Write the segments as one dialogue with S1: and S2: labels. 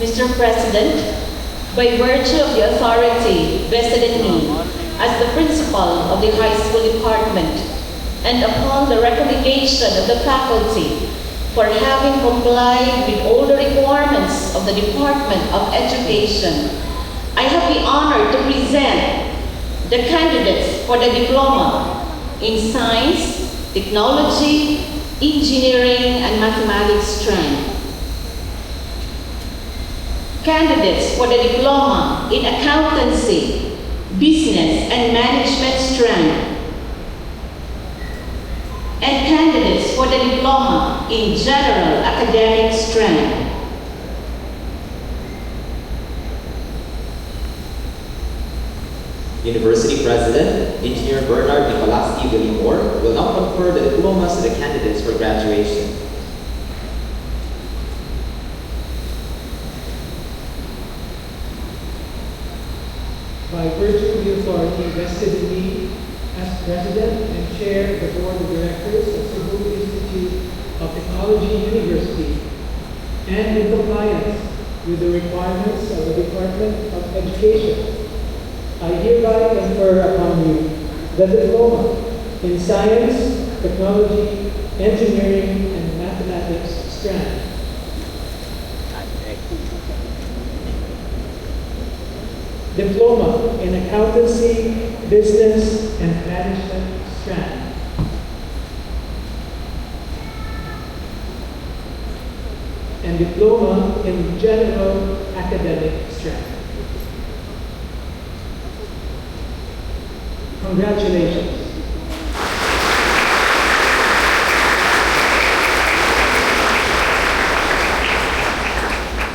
S1: Mr. President, by virtue of the authority vested in me as the principal of the high school department, and upon the recommendation of the faculty for having complied with all the requirements of the Department of Education, I have the honor to present the candidates for the diploma in Science, Technology, Engineering, and Mathematics strand. Candidates for the diploma in Accountancy, Business, and Management strand. And candidates for the diploma in General Academic strand.
S2: University President, Engineer Bernard Nicolas T. Villamor will now confer the diplomas to the candidates for graduation.
S3: By virtue of the authority vested in me as President and Chair of the Board of Directors of Cebu Institute of Technology University, and in compliance with the requirements of the Department of Education, I hereby confer upon you the diploma in Science, Technology, Engineering, and Mathematics strand. Diploma in Accountancy, Business, and Management strand. And Diploma in General Academic strand. Congratulations.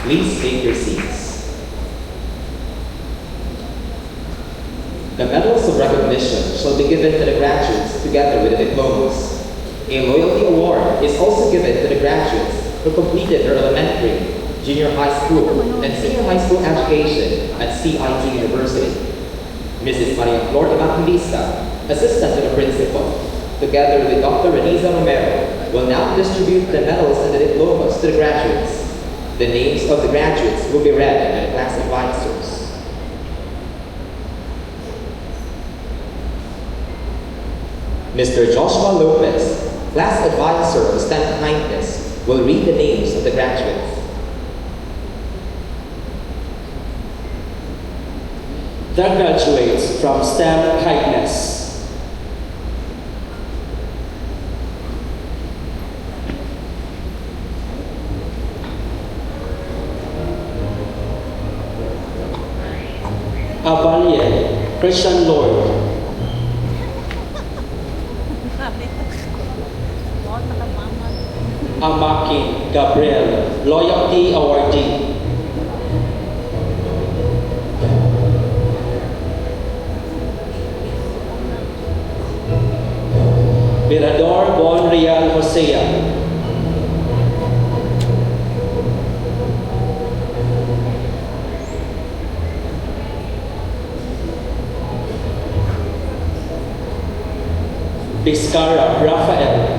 S2: Please take your seats. The medals of recognition shall be given to the graduates together with the diplomas. A loyalty award is also given to the graduates who completed their elementary, junior high school, and senior high school education at CIT University. Mrs. Maria Flor Evangelista, assistant to the principal, together with Dr. Reniza Romero, will now distribute the medals and the diplomas to the graduates. The names of the graduates will be read by the class advisors. Mr. Joshua Lopez, class advisor of STEM Kindness, will read the names of the graduates.
S4: The graduates from STEM Kindness. Abaliel, Christian Lord. Amakin, Gabriel, Loyalty Awardee. Mirador Bon Real Hosea. Vizcarra Rafael.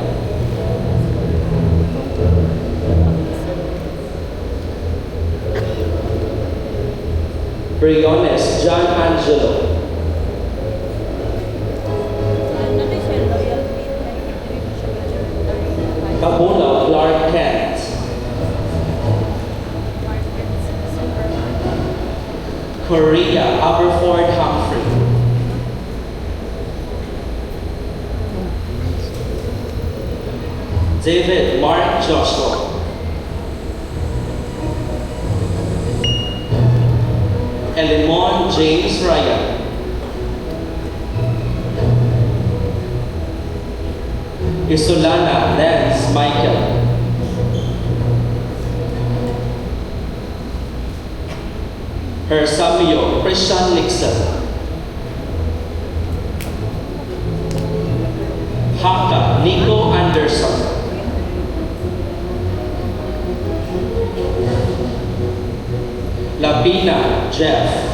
S4: Briones John Angelo. Kabula Clark Kent. Korea Aberford Humphrey. David Mark Joshua. Elimon James Ryan. Isolana Lance Michael. Hersamio Christian Nixon. Haka Nico Anderson. Lapina Jeff.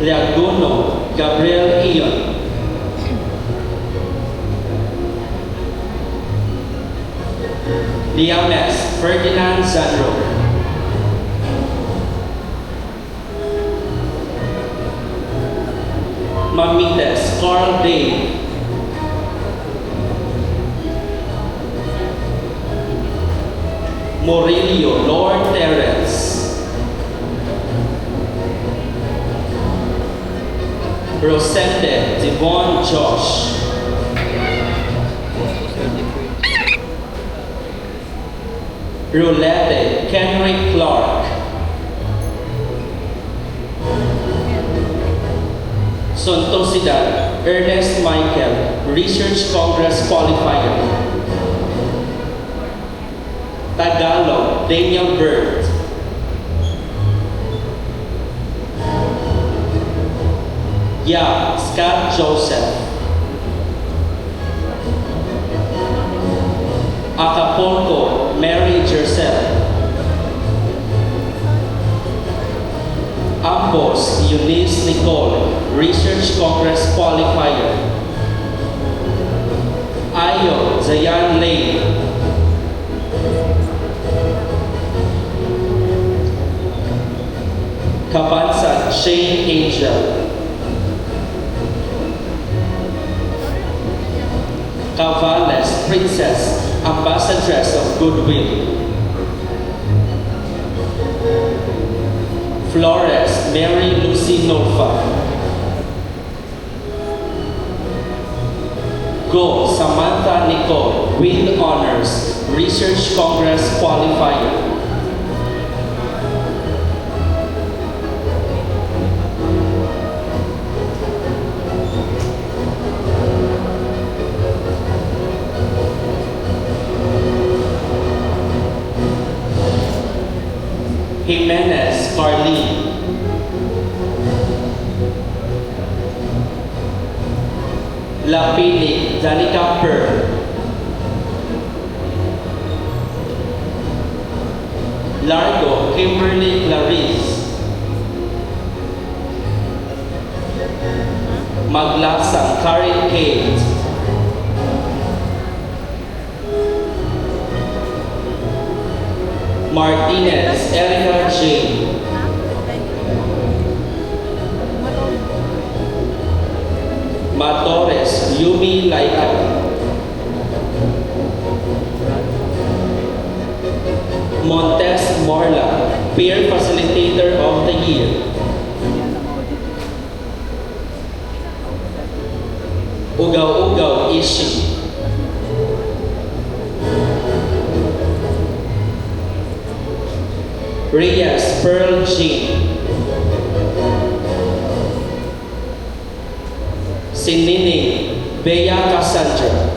S4: Liagono Gabriel Ion. Liames Ferdinand Zanro. Mamites Carl Dave. Morillo Lord Terence. Rosende Devon Josh. Roulette Kenrick Clark. Sontosidad Ernest Michael, Research Congress Qualifier. Tagalog Daniel Burt. Yap Scott Joseph. Acapulco Mary Jercel. Ambos Eunice Nicole, Research Congress Qualifier. Ayo Zayan Lane. Kabansan Shane Angel. Cavales Princess, Ambassadress of Goodwill. Flores Mary Lucy Nova. Go Samantha Nicole, with honors, Research Congress Qualifier. Jimenez Carlene. Lapini Danica Per. Largo Kimberly Clarice. Maglasang Karen Kate. Martinez Erica Jane. Matores Yumi Laika. Montes Morla, Peer Facilitator of the Year. Ugaw Ishi. Reyes Pearl Jean. Sinini Bea Cassandra.